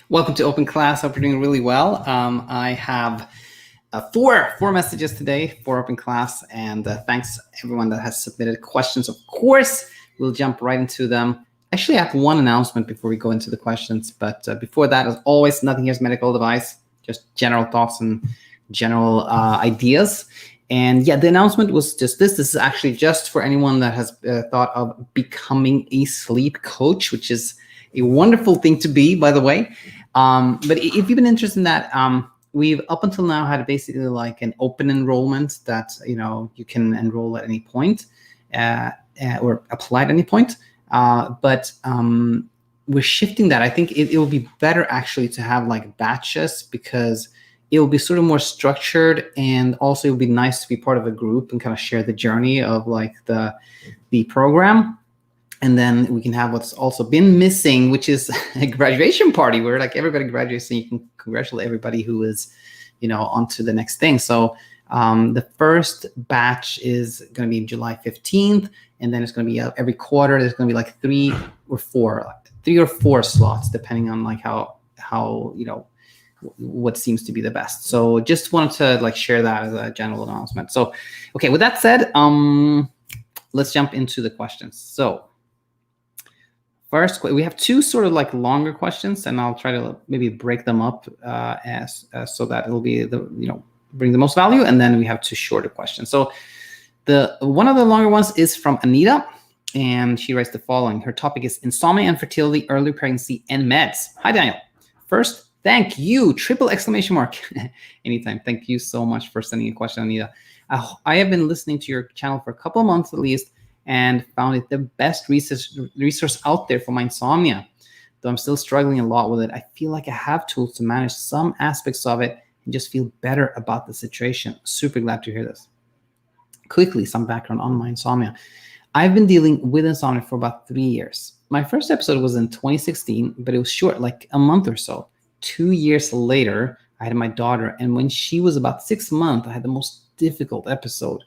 Welcome to Open Class. Hope you're doing really well. I have four messages today for Open Class, and thanks everyone that has submitted questions. Of course, we'll jump right into them. Actually, I have one announcement before we go into the questions, but before that, as always, nothing here is medical advice, just general thoughts and general ideas. And yeah, the announcement was just this. This is actually just for anyone that has thought of becoming a sleep coach, which is a wonderful thing to be, by the way. But if you've been interested in that, we've up until now had basically like an open enrollment that you can enroll at any point or apply at any point. But we're shifting that. I think it will be better actually to have like batches, because it will be sort of more structured, and also it will be nice to be part of a group and kind of share the journey of like the program. And then we can have what's also been missing, which is a graduation party where like everybody graduates and you can congratulate everybody who is, on to the next thing. So the first batch is going to be July 15th. And then it's going to be every quarter. There's going to be like three or four slots, depending on like how what seems to be the best. So just wanted to like share that as a general announcement. So, okay, with that said, let's jump into the questions. So first, we have two sort of like longer questions, and I'll try to maybe break them up so that it'll be bring the most value. And then we have two shorter questions. So one of the longer ones is from Anita, and she writes the following. Her topic is insomnia and fertility, early pregnancy, and meds. Hi, Daniel. First, thank you, triple exclamation mark. Anytime. Thank you so much for sending a question, Anita. I have been listening to your channel for a couple of months at least, and found it the best resource out there for my insomnia. Though I'm still struggling a lot with it, I feel like I have tools to manage some aspects of it and just feel better about the situation. Super glad to hear this. Quickly, some background on my insomnia. I've been dealing with insomnia for about 3 years. My first episode was in 2016, but it was short, like a month or so. 2 years later, I had my daughter, and when she was about 6 months, I had the most difficult episode.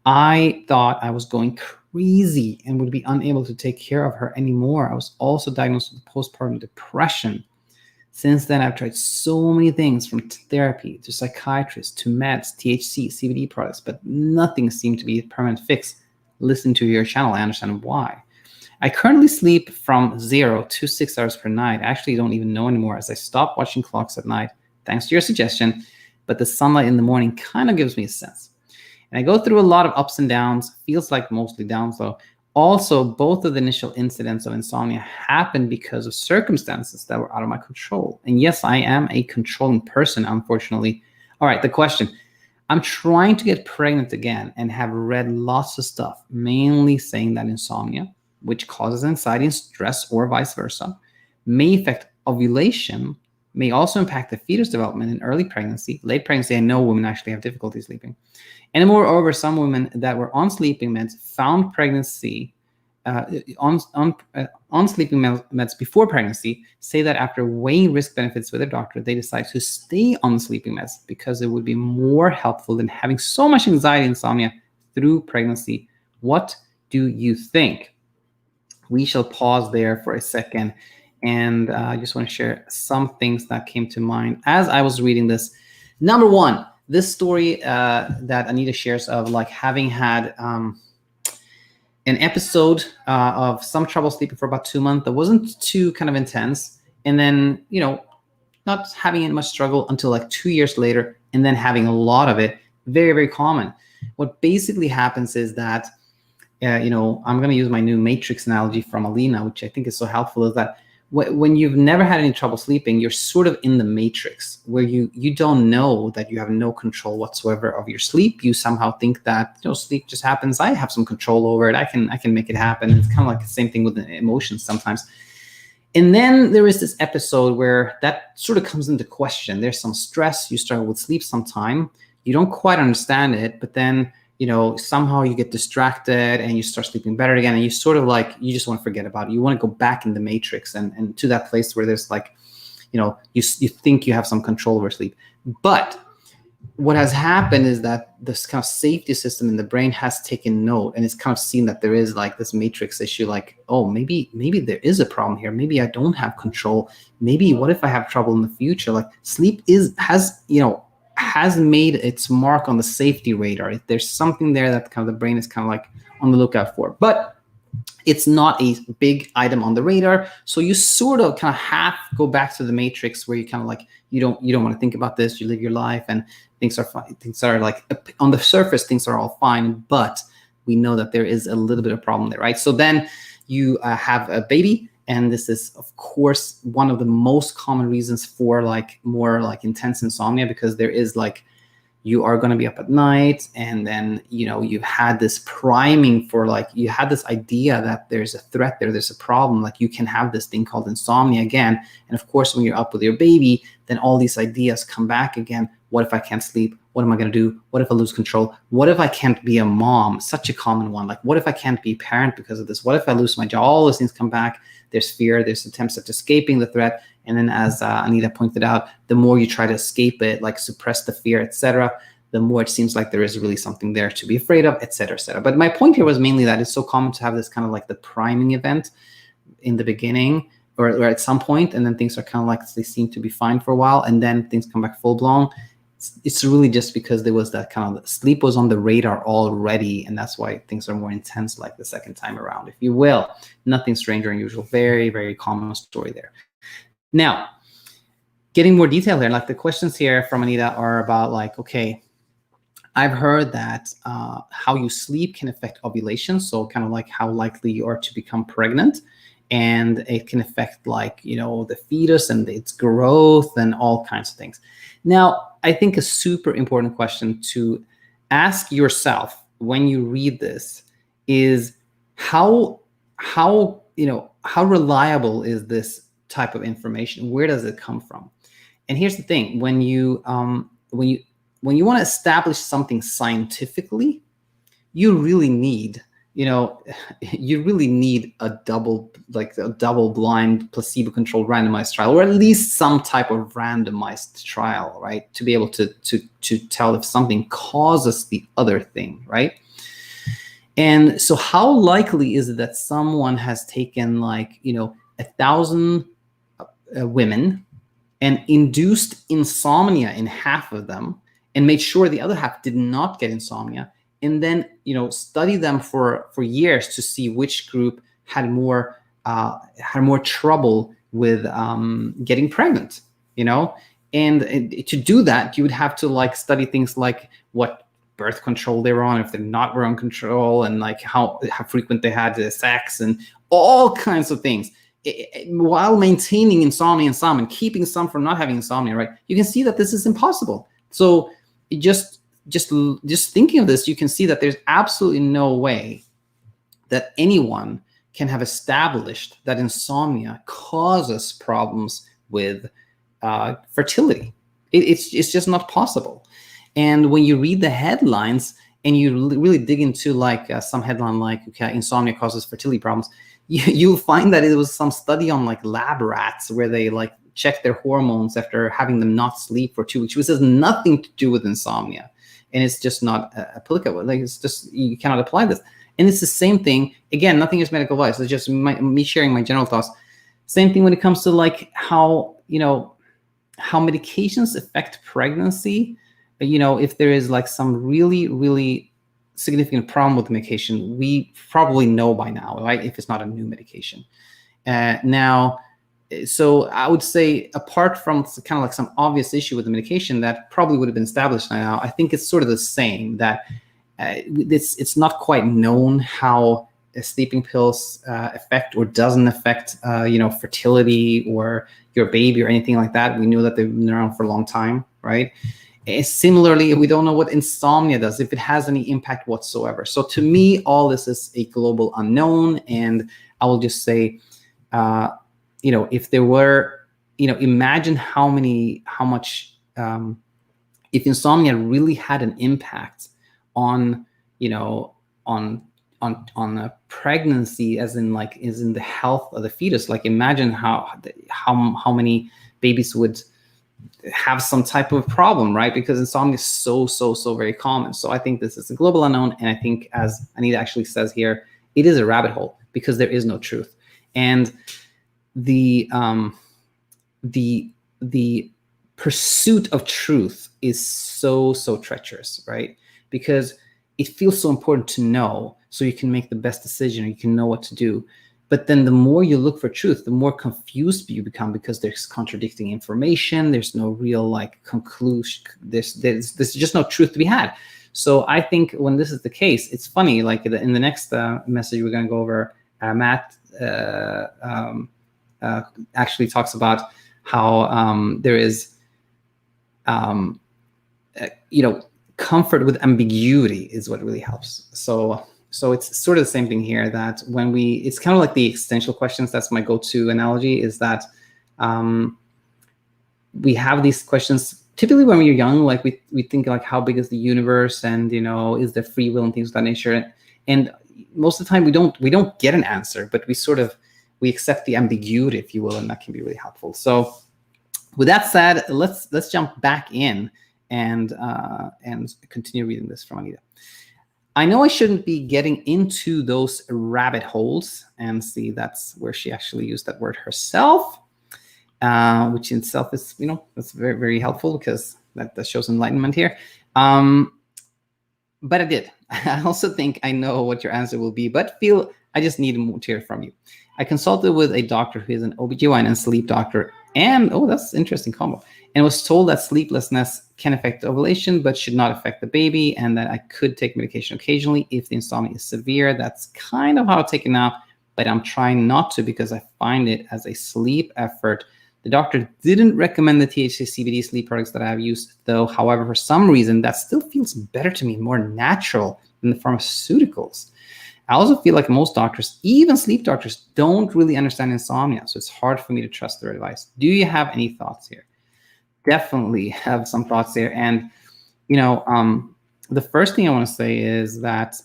I thought I was going crazy and would be unable to take care of her anymore. I was also diagnosed with postpartum depression. Since then, I've tried so many things, from therapy to psychiatrists to meds, THC, CBD products, but nothing seemed to be a permanent fix. Listening to your channel, I understand why. I currently sleep from 0 to 6 hours per night. I actually don't even know anymore, as I stopped watching clocks at night, thanks to your suggestion, but the sunlight in the morning kind of gives me a sense. And I go through a lot of ups and downs, feels like mostly downs though. Also, both of the initial incidents of insomnia happened because of circumstances that were out of my control. And yes, I am a controlling person, unfortunately. All right, the question. I'm trying to get pregnant again and have read lots of stuff, mainly saying that insomnia, which causes anxiety and stress or vice versa, may affect ovulation, may also impact the fetus development in early pregnancy. Late pregnancy, I know women actually have difficulty sleeping. And moreover, some women that were on sleeping meds found pregnancy, on sleeping meds before pregnancy, say that after weighing risk benefits with their doctor, they decide to stay on sleeping meds because it would be more helpful than having so much anxiety and insomnia through pregnancy. What do you think? We shall pause there for a second. And I just want to share some things that came to mind as I was reading this. Number one, this story that Anita shares of like having had an episode of some trouble sleeping for about 2 months that wasn't too kind of intense. And then, not having any much struggle until like 2 years later, and then having a lot of it. Very, very common. What basically happens is that, I'm going to use my new matrix analogy from Alina, which I think is so helpful, is that when you've never had any trouble sleeping, you're sort of in the matrix where you don't know that you have no control whatsoever of your sleep. You somehow think that sleep just happens. I have some control over it. I can make it happen. It's kind of like the same thing with the emotions sometimes. And then there is this episode where that sort of comes into question. There's some stress. You struggle with sleep sometime. You don't quite understand it, but then somehow you get distracted and you start sleeping better again, and you sort of like, you just want to forget about it. You want to go back in the matrix and to that place where there's like, you think you have some control over sleep. But what has happened is that this kind of safety system in the brain has taken note, and it's kind of seen that there is like this matrix issue, like, oh, maybe there is a problem here. Maybe I don't have control. Maybe what if I have trouble in the future? Like sleep has made its mark on the safety radar. There's something there that kind of the brain is kind of like on the lookout for, but it's not a big item on the radar. So you sort of kind of half go back to the matrix where you kind of like, you don't want to think about this. You live your life and things are fine. Things are like on the surface, things are all fine, but we know that there is a little bit of problem there, right? So then you have a baby, and this is of course one of the most common reasons for like more like intense insomnia, because there is like, you are going to be up at night, and then you've had this priming for like, you had this idea that there's a threat there's a problem, like you can have this thing called insomnia again. And of course when you're up with your baby, then all these ideas come back again. What if I can't sleep? What am I going to do? What if I lose control? What if I can't be a mom? Such a common one. Like, what if I can't be a parent because of this? What if I lose my job? All those things come back. There's fear, there's attempts at escaping the threat. And then as Anita pointed out, the more you try to escape it, like suppress the fear, etc., the more it seems like there is really something there to be afraid of, etc., etc. But my point here was mainly that it's so common to have this kind of like the priming event in the beginning or at some point, and then things are kind of like, they seem to be fine for a while, and then things come back full blown. It's really just because there was that kind of sleep was on the radar already, and that's why things are more intense like the second time around, if you will. Nothing strange or unusual. Very, very common story there. Now, getting more detail here, like the questions here from Anita are about like, okay, I've heard that how you sleep can affect ovulation, so kind of like how likely you are to become pregnant, and it can affect like, the fetus and its growth and all kinds of things. Now, I think a super important question to ask yourself when you read this is how reliable is this type of information? Where does it come from? And here's the thing: when you want to establish something scientifically, you really need a double-blind, placebo-controlled randomized trial, or at least some type of randomized trial, right? To be able to tell if something causes the other thing, right? And so how likely is it that someone has taken like, 1,000 women and induced insomnia in half of them and made sure the other half did not get insomnia, and then study them for years to see which group had more trouble with getting pregnant, and to do that you would have to like study things like what birth control they were on, if they're not were on control, and like how frequent they had sex and all kinds of things, while maintaining insomnia in some and keeping some from not having insomnia, right? You can see that this is impossible. So just thinking of this, you can see that there's absolutely no way that anyone can have established that insomnia causes problems with fertility. It's just not possible. And when you read the headlines and you really dig into like some headline like, okay, insomnia causes fertility problems, you'll find that it was some study on like lab rats where they like check their hormones after having them not sleep for 2 weeks, which has nothing to do with insomnia. And it's just not applicable. Like, it's just, you cannot apply this. And it's the same thing. Again, nothing is medical advice. It's just me sharing my general thoughts. Same thing when it comes to like how medications affect pregnancy. If there is like some really, really significant problem with the medication, we probably know by now, right? If it's not a new medication. So I would say, apart from kind of like some obvious issue with the medication that probably would have been established by now, I think it's sort of the same, that it's not quite known how sleeping pills affect or doesn't affect, fertility or your baby or anything like that. We know that they've been around for a long time, right? Similarly, we don't know what insomnia does, if it has any impact whatsoever. So to me, all this is a global unknown, and I will just say, if there were, imagine how much, if insomnia really had an impact on, on a pregnancy, as in the health of the fetus. Like, imagine how many babies would have some type of problem, right? Because insomnia is so very common. So I think this is a global unknown. And I think, as Anita actually says here, it is a rabbit hole because there is no truth. And the pursuit of truth is so treacherous, right? Because it feels so important to know so you can make the best decision, or you can know what to do. But then the more you look for truth, the more confused you become, because there's contradicting information. There's no real like conclusion. There's just no truth to be had. So I think when this is the case, it's funny, like in the next message we're going to go over, Matt actually talks about how there is, comfort with ambiguity is what really helps. So it's sort of the same thing here, that when it's kind of like the existential questions. That's my go-to analogy, is that we have these questions typically when we're young. Like we think like, how big is the universe, and is there free will and things of that nature. And most of the time we don't get an answer, but we accept the ambiguity, if you will, and that can be really helpful. So with that said, let's jump back in and continue reading this from Anita. I know I shouldn't be getting into those rabbit holes, and see, that's where she actually used that word herself, which in itself is, that's very, very helpful, because that shows enlightenment here. But I did. I also think I know what your answer will be, but feel I just need more to hear from you. I consulted with a doctor who is an OBGYN and sleep doctor, and that's an interesting combo, and was told that sleeplessness can affect ovulation but should not affect the baby, and that I could take medication occasionally if the insomnia is severe. That's kind of how I take it now, but I'm trying not to because I find it as a sleep effort. The doctor didn't recommend the THC CBD sleep products that I have used, though. However, for some reason, that still feels better to me, more natural than the pharmaceuticals. I also feel like most doctors, even sleep doctors, don't really understand insomnia, so it's hard for me to trust their advice. Do you have any thoughts here? Definitely have some thoughts there. And, the first thing I want to say is that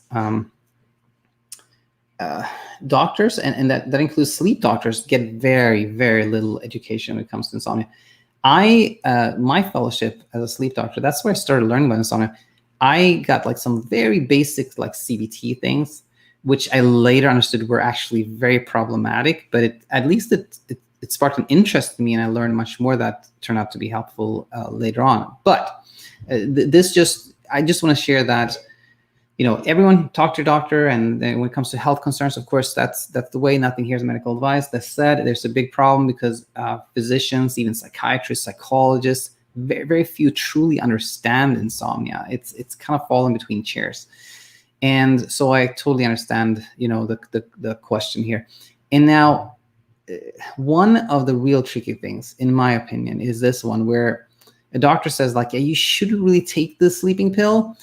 doctors, and that includes sleep doctors, get very, very little education when it comes to insomnia. My fellowship as a sleep doctor, that's where I started learning about insomnia. I got like some very basic like CBT things, which I later understood were actually very problematic, but at least it sparked an interest in me, and I learned much more that turned out to be helpful later on. But I just want to share that, everyone talk to your doctor, and then when it comes to health concerns, of course, that's the way. Nothing here is medical advice. That said, there's a big problem because physicians, even psychiatrists, psychologists, very, very few truly understand insomnia. It's kind of falling between chairs. And so I totally understand, the question here. And now, one of the real tricky things, in my opinion, is this one where a doctor says like, yeah, you shouldn't really take the sleeping pill.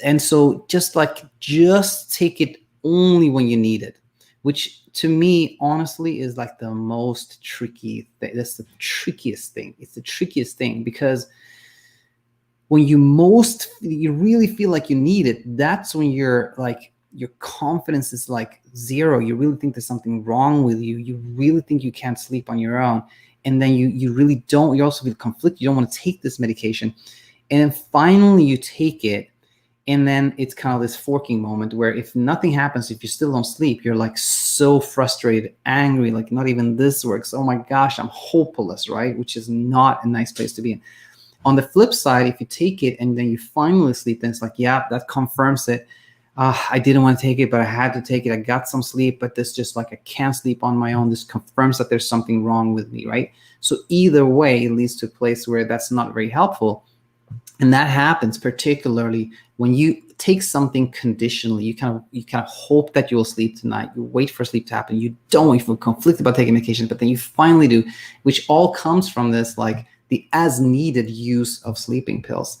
And so just take it only when you need it, which to me, honestly, is like the most tricky thing. That's the trickiest thing. It's the trickiest thing, because when you really feel like you need it, that's when your confidence is like zero. You really think there's something wrong with you. You really think you can't sleep on your own. And then you really don't. You also feel conflicted. You don't want to take this medication. And then finally you take it. And then it's kind of this forking moment where if nothing happens, if you still don't sleep, you're like so frustrated, angry, like not even this works. Oh my gosh, I'm hopeless, right? Which is not a nice place to be in. On the flip side, if you take it and then you finally sleep, then it's like, yeah, that confirms it. I didn't want to take it, but I had to take it. I got some sleep, but this just like I can't sleep on my own. This confirms that there's something wrong with me, right? So either way, it leads to a place where that's not very helpful. And that happens particularly when you take something conditionally. You kind of hope that you will sleep tonight. You wait for sleep to happen. You don't. You feel conflicted about taking medication, but then you finally do, which all comes from this like the as needed use of sleeping pills,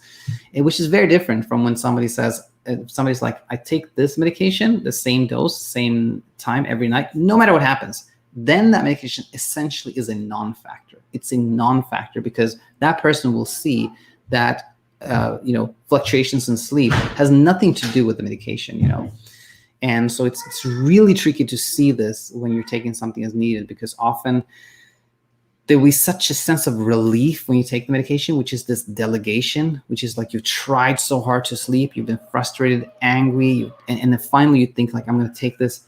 which is very different from when somebody's like, I take this medication, the same dose, same time every night, no matter what happens. Then that medication essentially is a non-factor. It's a non-factor because that person will see that fluctuations in sleep has nothing to do with the medication, And so it's really tricky to see this when you're taking something as needed, because often there was such a sense of relief when you take the medication, which is this delegation, which is like you've tried so hard to sleep, you've been frustrated, angry, and then finally you think like, I'm going to take this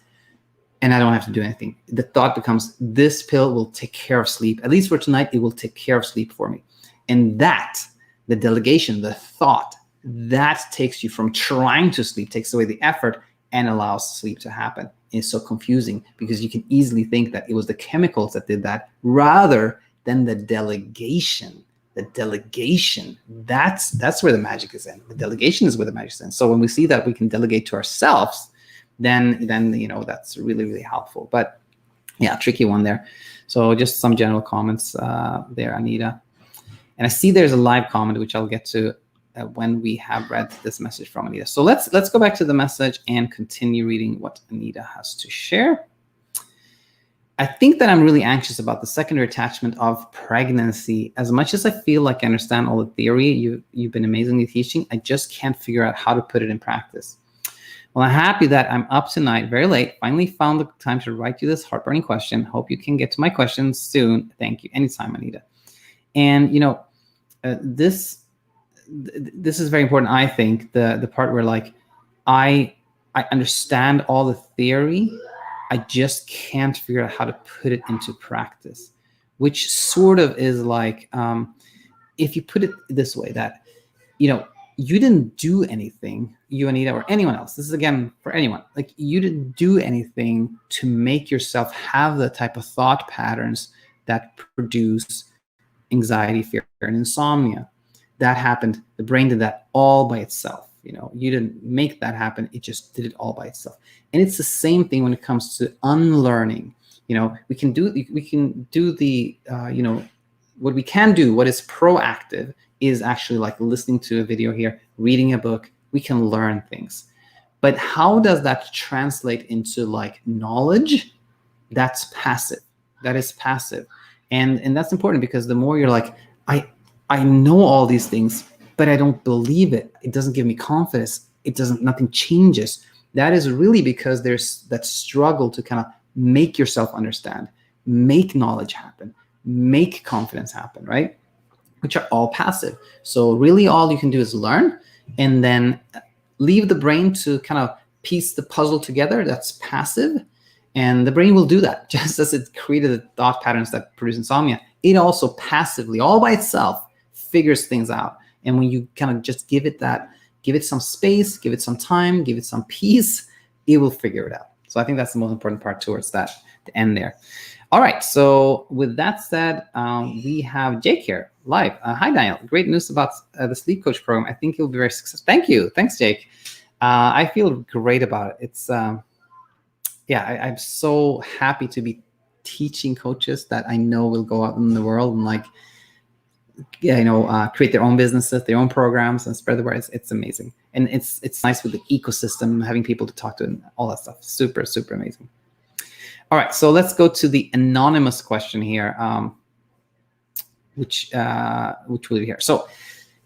and I don't have to do anything. The thought becomes, this pill will take care of sleep. At least for tonight, it will take care of sleep for me. And that, the delegation, the thought, that takes you from trying to sleep, takes away the effort and allows sleep to happen. It's so confusing because you can easily think that it was the chemicals that did that rather than the delegation. The delegation, that's where the magic is in. The delegation is where the magic is in. So when we see that we can delegate to ourselves, then you know, that's really, really helpful. But yeah, tricky one there. So just some general comments there, Anita. And I see there's a live comment, which I'll get to when we have read this message from Anita. So let's go back to the message and continue reading what Anita has to share. I think that I'm really anxious about the secondary attachment of pregnancy. As much as I feel like I understand all the theory you've been amazingly teaching, I just can't figure out how to put it in practice. Well, I'm happy that I'm up tonight, very late, finally found the time to write you this heartburning question. Hope you can get to my questions soon. Thank you. Anytime, Anita. And, you know, this is very important, I think, the part where like I understand all the theory, I just can't figure out how to put it into practice, which sort of is like, if you put it this way, that, you know, you didn't do anything, you, Anita, or anyone else. This is again for anyone. Like, you didn't do anything to make yourself have the type of thought patterns that produce anxiety, fear, and insomnia. That happened. The brain did that all by itself. You know, you didn't make that happen. It just did it all by itself. And it's the same thing when it comes to unlearning. You know, we can do the, you know, what we can do, what is proactive, is actually like listening to a video here, reading a book. We can learn things. But how does that translate into like knowledge? That's passive. That is passive. And that's important, because the more you're like, I know all these things, but I don't believe it. It doesn't give me confidence. Nothing changes. That is really because there's that struggle to kind of make yourself understand, make knowledge happen, make confidence happen, right? Which are all passive. So really all you can do is learn and then leave the brain to kind of piece the puzzle together. That's passive. And the brain will do that. Just as it created the thought patterns that produce insomnia, it also passively, all by itself, figures things out. And when you kind of just give it some space, give it some time, give it some peace, it will figure it out. So I think that's the most important part towards that, the end there. All right, so with that said, we have Jake here live. Hi, Daniel. Great news about the sleep coach program. I think you'll be very successful. Thank you. Thanks, Jake. I feel great about it. It's, yeah, I'm so happy to be teaching coaches that I know will go out in the world and like, yeah, you know, create their own businesses, their own programs, and spread the word. It's amazing. And it's nice with the ecosystem, having people to talk to and all that stuff. Super, super amazing. All right, so let's go to the anonymous question here, which will be here. So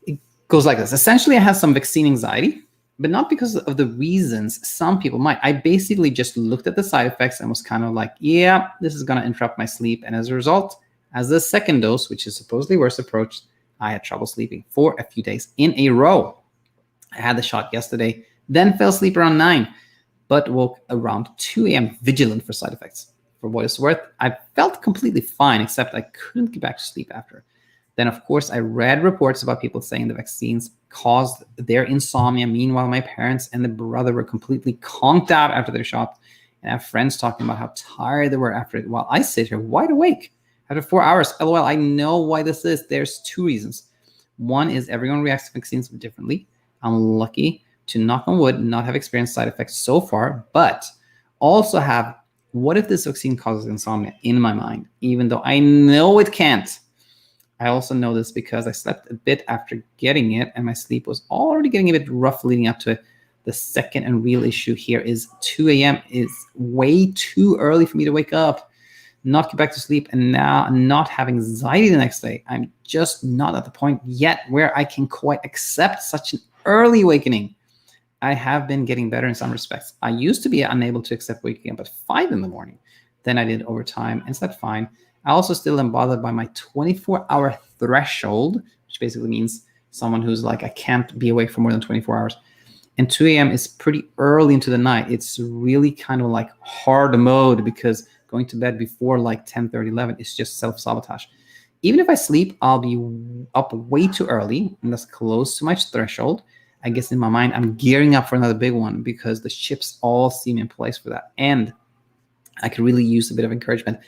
it goes like this. Essentially, I have some vaccine anxiety, but not because of the reasons some people might. I basically just looked at the side effects and was kind of like, yeah, this is going to interrupt my sleep. And as a result, as the second dose, which is supposedly worse, approached, I had trouble sleeping for a few days in a row. I had the shot yesterday, then fell asleep around 9, but woke around 2 a.m. vigilant for side effects. For what it's worth, I felt completely fine, except I couldn't get back to sleep after. Then, of course, I read reports about people saying the vaccines caused their insomnia. Meanwhile, my parents and the brother were completely conked out after their shot. And I have friends talking about how tired they were after it, while I sit here wide awake after 4 hours. LOL, I know why this is. There's 2 reasons. One is everyone reacts to vaccines differently. I'm lucky to, knock on wood, not have experienced side effects so far, but also have, what if this vaccine causes insomnia in my mind, even though I know it can't? I also know this because I slept a bit after getting it, and my sleep was already getting a bit rough leading up to it. The second and real issue here is 2 a.m. is way too early for me to wake up, not get back to sleep, and now not have anxiety the next day. I'm just not at the point yet where I can quite accept such an early awakening. I have been getting better in some respects. I used to be unable to accept waking up at 5 in the morning. Then I did over time and slept fine. I also still am bothered by my 24-hour threshold, which basically means someone who's like, I can't be awake for more than 24 hours. And 2 a.m. is pretty early into the night. It's really kind of like hard mode, because going to bed before like 10:30, 11 is just self-sabotage. Even if I sleep, I'll be up way too early, and that's close to my threshold. I guess in my mind, I'm gearing up for another big one, because the chips all seem in place for that. And I could really use a bit of encouragement.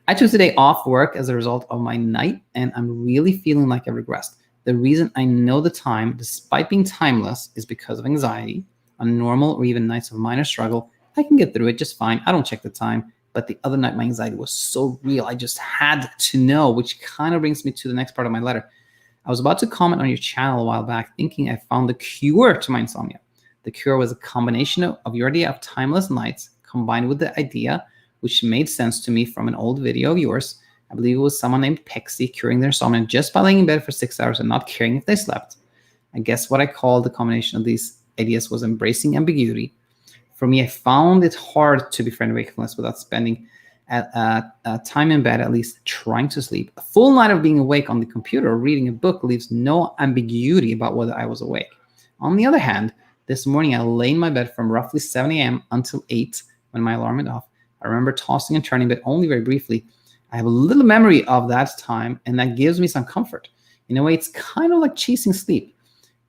I took today off work as a result of my night, and I'm really feeling like I've regressed. The reason I know the time, despite being timeless, is because of anxiety. On normal or even nights of minor struggle, I can get through it just fine. I don't check the time. But the other night, my anxiety was so real, I just had to know, which kind of brings me to the next part of my letter. I was about to comment on your channel a while back, thinking I found the cure to my insomnia. The cure was a combination of your idea of timeless nights combined with the idea, which made sense to me from an old video of yours. I believe it was someone named Pexi curing their insomnia just by laying in bed for 6 hours and not caring if they slept. I guess what I called the combination of these ideas was embracing ambiguity. For me, I found it hard to befriend wakefulness without spending time in bed, at least trying to sleep. A full night of being awake on the computer or reading a book leaves no ambiguity about whether I was awake. On the other hand, this morning I lay in my bed from roughly 7 a.m. until 8 when my alarm went off. I remember tossing and turning, but only very briefly. I have a little memory of that time, and that gives me some comfort. In a way, it's kind of like chasing sleep.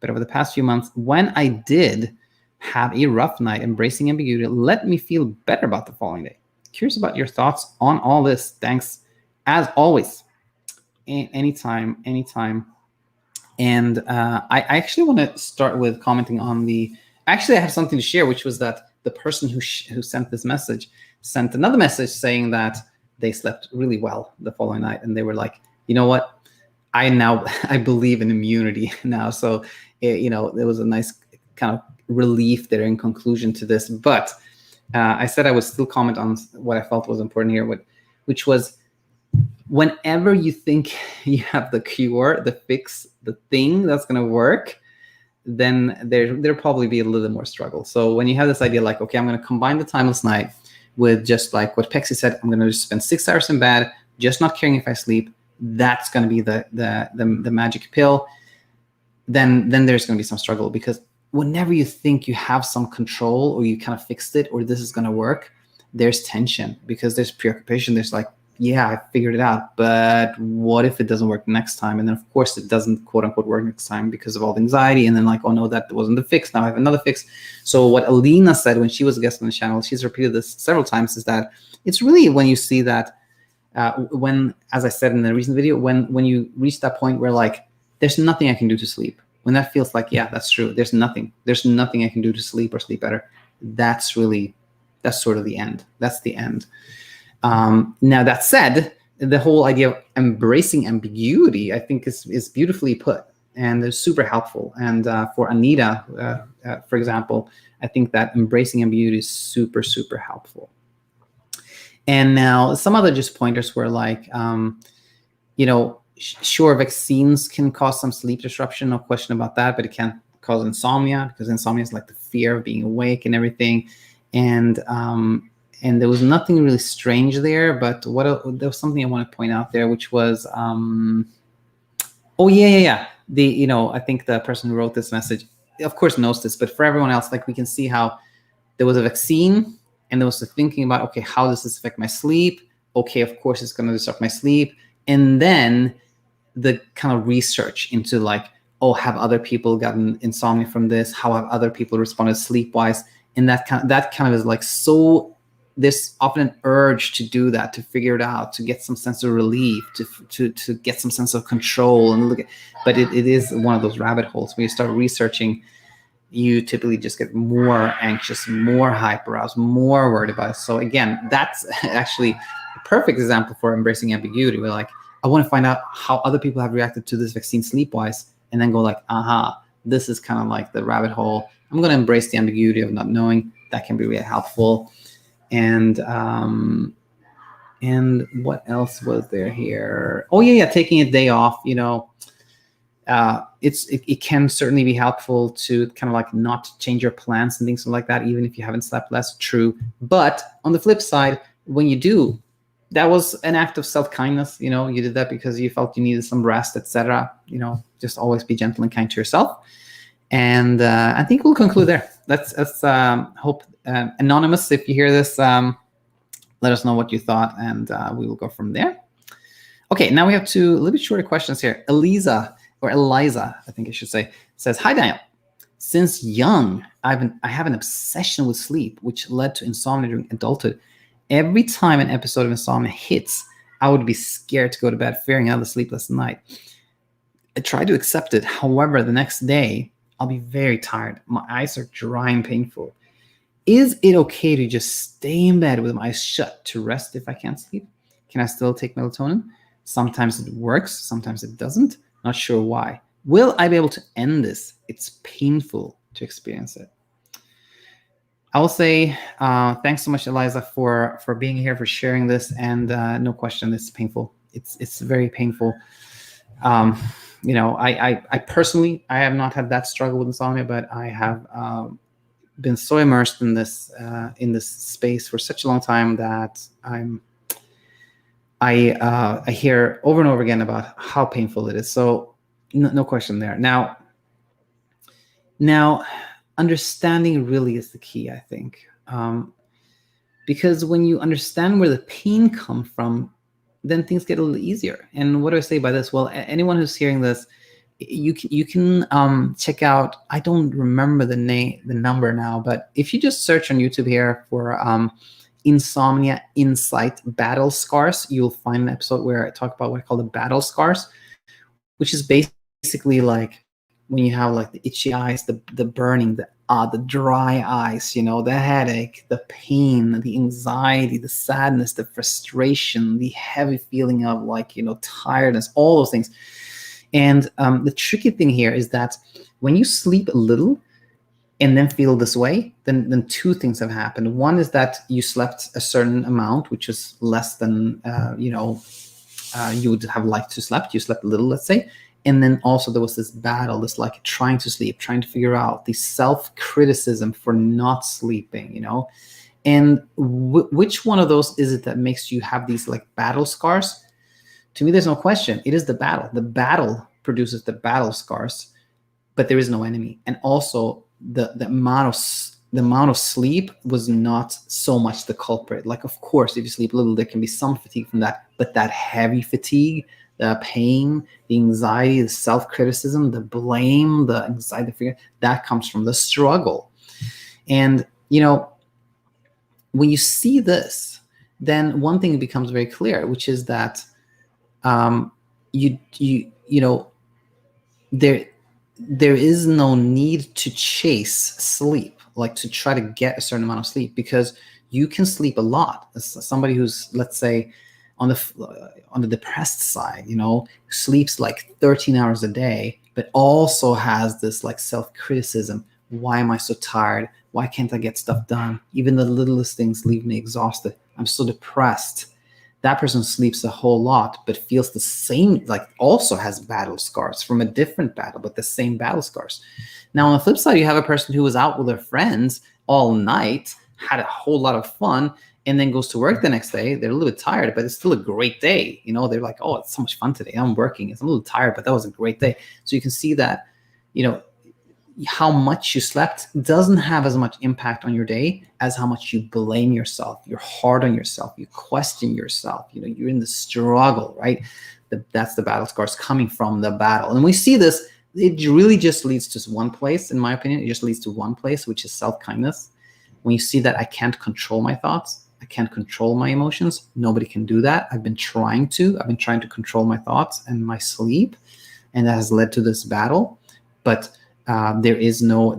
But over the past few months, when I did have a rough night, embracing ambiguity let me feel better about the following day. Curious about your thoughts on all this. Thanks, as always. Anytime. And I actually want to start with commenting on the... Actually, I have something to share, which was that the person who sent this message sent another message saying that they slept really well the following night, and they were like, you know what? I believe in immunity now. So, there was a nice kind of relief there in conclusion to this. But I said I would still comment on what I felt was important here, which was, whenever you think you have the cure, the fix, the thing that's going to work, then there'll probably be a little more struggle. So when you have this idea like, okay, I'm going to combine the timeless night with just like what Pexi said, I'm going to just spend 6 hours in bed, just not caring if I sleep. That's going to be the magic pill. Then there's going to be some struggle, because whenever you think you have some control or you kind of fixed it or this is going to work, there's tension, because there's preoccupation. There's like, yeah, I figured it out, but what if it doesn't work next time? And then of course it doesn't quote unquote work next time because of all the anxiety. And then like, oh no, that wasn't the fix. Now I have another fix. So what Alina said when she was a guest on the channel, she's repeated this several times, is that it's really when you see that when, as I said in the recent video, when you reach that point where like, there's nothing I can do to sleep. When that feels like, yeah, that's true. There's nothing I can do to sleep or sleep better. That's sort of the end. That's the end. Now that said, the whole idea of embracing ambiguity, I think is beautifully put and is super helpful. And for Anita, for example, I think that embracing ambiguity is super, super helpful. And now some other just pointers were like, sure, vaccines can cause some sleep disruption, no question about that, but it can cause insomnia, because insomnia is like the fear of being awake and everything. And there was nothing really strange there, but there was something I want to point out there, which was, I think the person who wrote this message, of course, knows this, but for everyone else, like we can see how there was a vaccine and there was the thinking about, okay, how does this affect my sleep? Okay, of course, it's going to disrupt my sleep. And then the kind of research into like, oh, have other people gotten insomnia from this? How have other people responded sleep-wise? And that kind of is like, so there's often an urge to do that, to figure it out, to get some sense of relief, to get some sense of control and look at, but it is one of those rabbit holes. When you start researching, you typically just get more anxious, more hyper-aroused, more worried about it. So again, that's actually a perfect example for embracing ambiguity. We're like, I want to find out how other people have reacted to this vaccine sleep-wise, and then go like, aha, this is kind of like the rabbit hole. I'm going to embrace the ambiguity of not knowing. That can be really helpful. And what else was there here? Oh yeah, taking a day off. It can certainly be helpful to kind of like not change your plans and things like that, even if you haven't slept less. True, but on the flip side, when you do that was an act of self-kindness. You know, you did that because you felt you needed some rest, etc. You know, just always be gentle and kind to yourself. And I think we'll conclude there. Let's hope anonymous, if you hear this, let us know what you thought, and we will go from there. Okay, now we have two a little bit shorter questions here. Eliza, or Eliza, I think I should say, says, "Hi Daniel. Since young, I have an obsession with sleep, which led to insomnia during adulthood. Every time an episode of insomnia hits, I would be scared to go to bed, fearing another sleepless night. I try to accept it. However, the next day, I'll be very tired. My eyes are dry and painful. Is it okay to just stay in bed with my eyes shut to rest if I can't sleep? Can I still take melatonin? Sometimes it works, sometimes it doesn't. Not sure why. Will I be able to end this? It's painful to experience it." I will say thanks so much, Eliza, for being here, for sharing this, and no question, it's painful. It's very painful. You know, I personally, I have not had that struggle with insomnia, but I have been so immersed in this space for such a long time that I hear over and over again about how painful it is. So no question there. Now, understanding really is the key, I think, because when you understand where the pain comes from, then things get a little easier. And what do I say by this? Well, anyone who's hearing this, you can check out. I don't remember the number now, but if you just search on YouTube here for Insomnia Insight Battle Scars, you'll find an episode where I talk about what I call the battle scars, which is basically like when you have like the itchy eyes, the burning, the dry eyes, you know, the headache, the pain, the anxiety, the sadness, the frustration, the heavy feeling of like, you know, tiredness, all those things. And the tricky thing here is that when you sleep a little and then feel this way, then two things have happened. One is that you slept a certain amount, which is less than you would have liked to slept. You slept a little, let's say. And then also there was this battle, this like trying to sleep, trying to figure out the self-criticism for not sleeping, you know. And which one of those is it that makes you have these like battle scars? To me, there's no question. It is the battle. The battle produces the battle scars, but there is no enemy. And also the amount of sleep was not so much the culprit. Like, of course, if you sleep a little, there can be some fatigue from that, but that heavy fatigue, the pain, the anxiety, the self-criticism, the blame, the anxiety, the fear, that comes from the struggle. And, you know, when you see this, then one thing becomes very clear, which is that you know, there is no need to chase sleep, like to try to get a certain amount of sleep, because you can sleep a lot. As somebody who's, let's say, on the depressed side, you know, sleeps like 13 hours a day, but also has this like self-criticism. Why am I so tired? Why can't I get stuff done? Even the littlest things leave me exhausted. I'm so depressed. That person sleeps a whole lot, but feels the same, like also has battle scars from a different battle, but the same battle scars. Now, on the flip side, you have a person who was out with their friends all night, had a whole lot of fun, and then goes to work the next day. They're a little bit tired, but it's still a great day. You know, they're like, oh, it's so much fun today. I'm working. I'm a little tired, but that was a great day. So you can see that, you know, how much you slept doesn't have as much impact on your day as how much you blame yourself. You're hard on yourself. You question yourself. You know, you're in the struggle, right? That's the battle scars coming from the battle. And we see this, it really just leads to one place, in my opinion. It just leads to one place, which is self-kindness. When you see that I can't control my thoughts, I can't control my emotions. Nobody can do that. I've been trying to control my thoughts and my sleep, and that has led to this battle. But there is no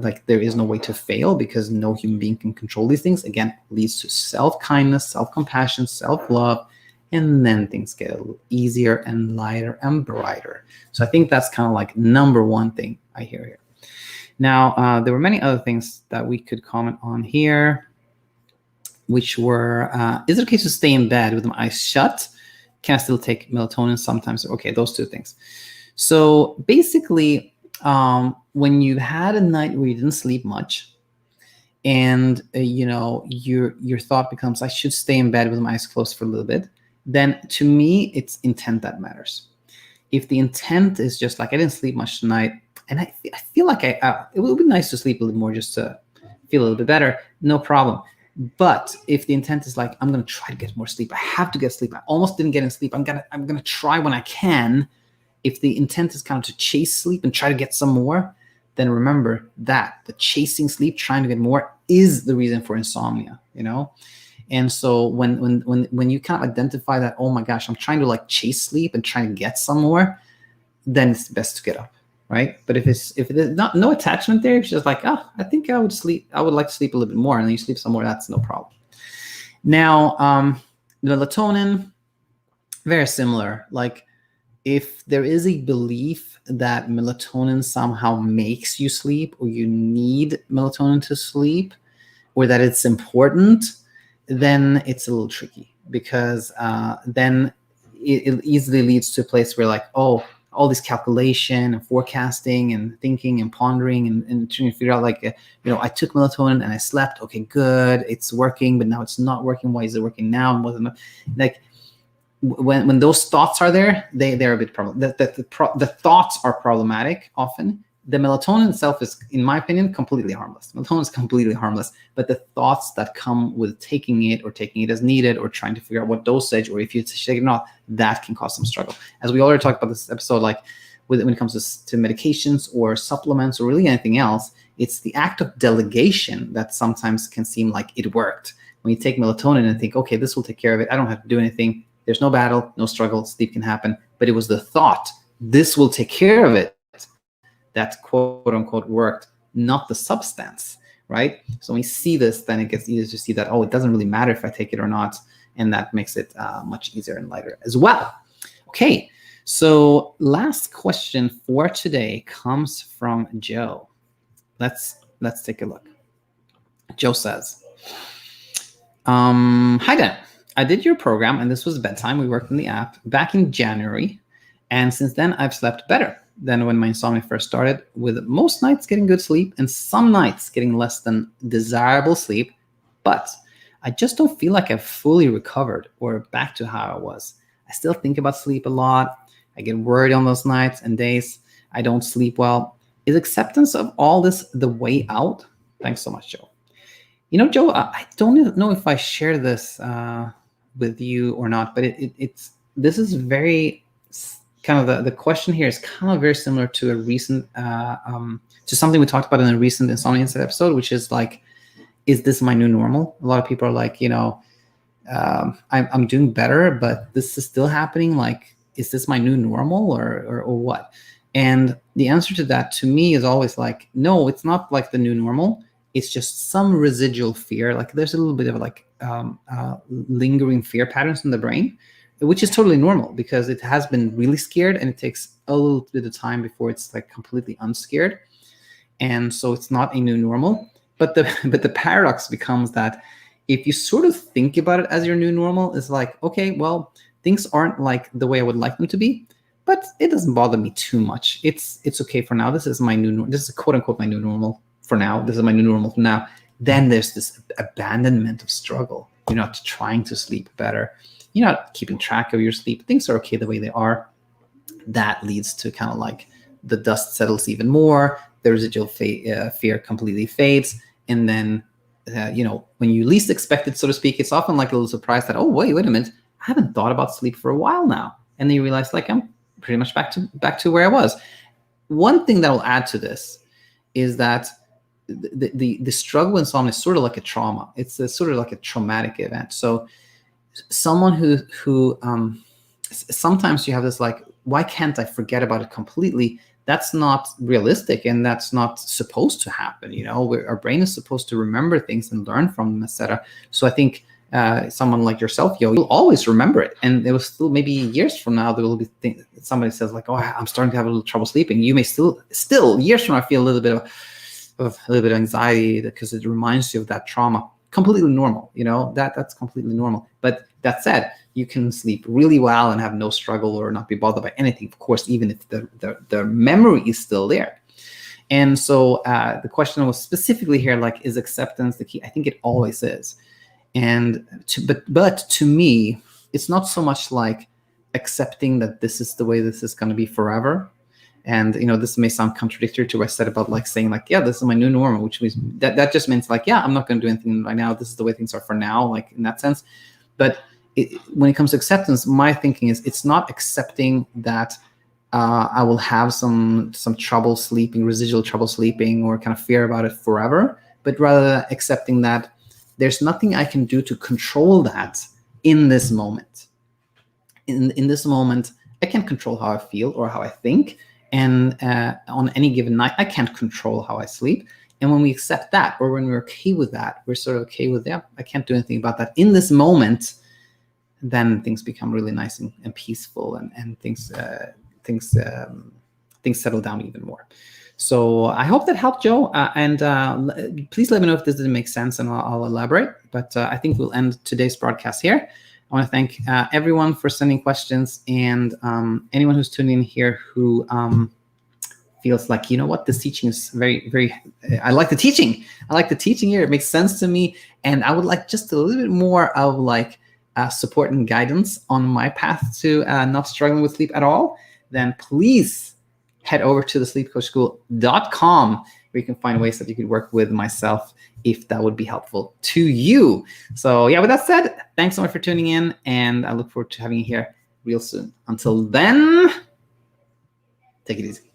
way to fail, because no human being can control these things. Again, leads to self-kindness, self-compassion, self-love, and then things get a little easier and lighter and brighter. So I think that's kind of like number one thing I hear here. Now, there were many other things that we could comment on here, which were, is it okay to stay in bed with my eyes shut? Can I still take melatonin sometimes? Okay, those two things. So basically, when you've had a night where you didn't sleep much, and you know, your thought becomes, I should stay in bed with my eyes closed for a little bit, then to me, it's intent that matters. If the intent is just like, I didn't sleep much tonight, and I feel like it would be nice to sleep a little more just to feel a little bit better, no problem. But if the intent is like, I'm going to try to get more sleep, I have to get sleep, I almost didn't get in sleep, I'm gonna try when I can. If the intent is kind of to chase sleep and try to get some more, then remember that the chasing sleep, trying to get more, is the reason for insomnia, you know? And so when you kind of identify that, oh my gosh, I'm trying to like chase sleep and trying to get some more, then it's best to get up, right? But if there's not no attachment there, it's just like, oh, I think I would like to sleep a little bit more, and then you sleep some more, that's no problem. Now, melatonin, very similar. Like, if there is a belief that melatonin somehow makes you sleep, or you need melatonin to sleep, or that it's important, then it's a little tricky, because then it easily leads to a place where like, oh, all this calculation and forecasting and thinking and pondering and trying to figure out like, I took melatonin and I slept. Okay, good. It's working, but now it's not working. Why is it working now? And wasn't like, when those thoughts are there, they're a bit problem. The thoughts are problematic often. The melatonin itself is, in my opinion, completely harmless. Melatonin is completely harmless, but the thoughts that come with taking it, or taking it as needed, or trying to figure out what dosage, or if you take it or not, that can cause some struggle. As we already talked about this episode, like when it comes to medications or supplements or really anything else, it's the act of delegation that sometimes can seem like it worked. When you take melatonin and think, okay, this will take care of it, I don't have to do anything, there's no battle, no struggle, sleep can happen. But it was the thought, this will take care of it, that quote unquote worked, not the substance, right? So when we see this, then it gets easier to see that, oh, it doesn't really matter if I take it or not. And that makes it much easier and lighter as well. Okay, so last question for today comes from Joe. Let's take a look. Joe says, hi Dan, I did your program, and this was bedtime. We worked in the app back in January. And since then, I've slept better than when my insomnia first started, with most nights getting good sleep and some nights getting less than desirable sleep. But I just don't feel like I've fully recovered or back to how I was. I still think about sleep a lot. I get worried on those nights and days I don't sleep well. Is acceptance of all this the way out? Thanks so much, Joe. Joe, I don't know if I share this with you or not, but this is very kind of the question here is kind of very similar to a recent to something we talked about in a recent Insomnia Insight episode, which is like, is this my new normal? A lot of people are like, I'm doing better, but this is still happening. Like, is this my new normal or what? And the answer to that, to me, is always like, no, it's not like the new normal. It's just some residual fear. Like, there's a little bit of like lingering fear patterns in the brain, which is totally normal because it has been really scared, and it takes a little bit of time before it's like completely unscared. And so it's not a new normal. But the paradox becomes that if you sort of think about it as your new normal, it's like, okay, well, things aren't like the way I would like them to be, but it doesn't bother me too much. It's okay for now. This is my new, this is quote unquote my new normal for now. This is my new normal for now. Then there's this abandonment of struggle. You're not trying to sleep better. You're not keeping track of your sleep. Things are okay the way they are. That leads to kind of like the dust settles even more. The residual fear completely fades. And then, when you least expect it, so to speak, it's often like a little surprise that, oh, wait a minute, I haven't thought about sleep for a while now. And then you realize, like, I'm pretty much back to where I was. One thing that will add to this is that the struggle with insomnia is sort of like a trauma. It's sort of like a traumatic event. So someone who sometimes you have this like, why can't I forget about it completely? That's not realistic, and that's not supposed to happen. Our brain is supposed to remember things and learn from them, etc. So I think someone like yourself, you'll always remember it, and there will still maybe years from now there will be somebody says like, oh, I'm starting to have a little trouble sleeping. You may still years from now feel a little bit of anxiety because it reminds you of that trauma. Completely normal, that's completely normal. But that said, you can sleep really well and have no struggle or not be bothered by anything, of course, even if the memory is still there. And so the question was specifically here, like, is acceptance the key? I think it always is. And but to me, it's not so much like accepting that this is the way this is going to be forever. And this may sound contradictory to what I said about like saying like, yeah, this is my new normal, which means that just means like, yeah, I'm not going to do anything right now. This is the way things are for now, like in that sense. But when it comes to acceptance, my thinking is it's not accepting that I will have some trouble sleeping, residual trouble sleeping, or kind of fear about it forever, but rather accepting that there's nothing I can do to control that in this moment. In this moment, I can't control how I feel or how I think. And on any given night, I can't control how I sleep. And when we accept that, or when we're okay with that, we're sort of okay with, yeah, I can't do anything about that in this moment, then things become really nice and peaceful, and things settle down even more. So I hope that helped, Joe. And please let me know if this didn't make sense, and I'll elaborate. But I think we'll end today's broadcast here. I want to thank everyone for sending questions, and anyone who's tuning in here who feels like, you know what, this teaching is very, very, I like the teaching. I like the teaching here. It makes sense to me. And I would like just a little bit more of like support and guidance on my path to not struggling with sleep at all. Then please head over to thesleepcoachschool.com, where you can find ways that you could work with myself if that would be helpful to you. So yeah, with that said, thanks so much for tuning in, and I look forward to having you here real soon. Until then, take it easy.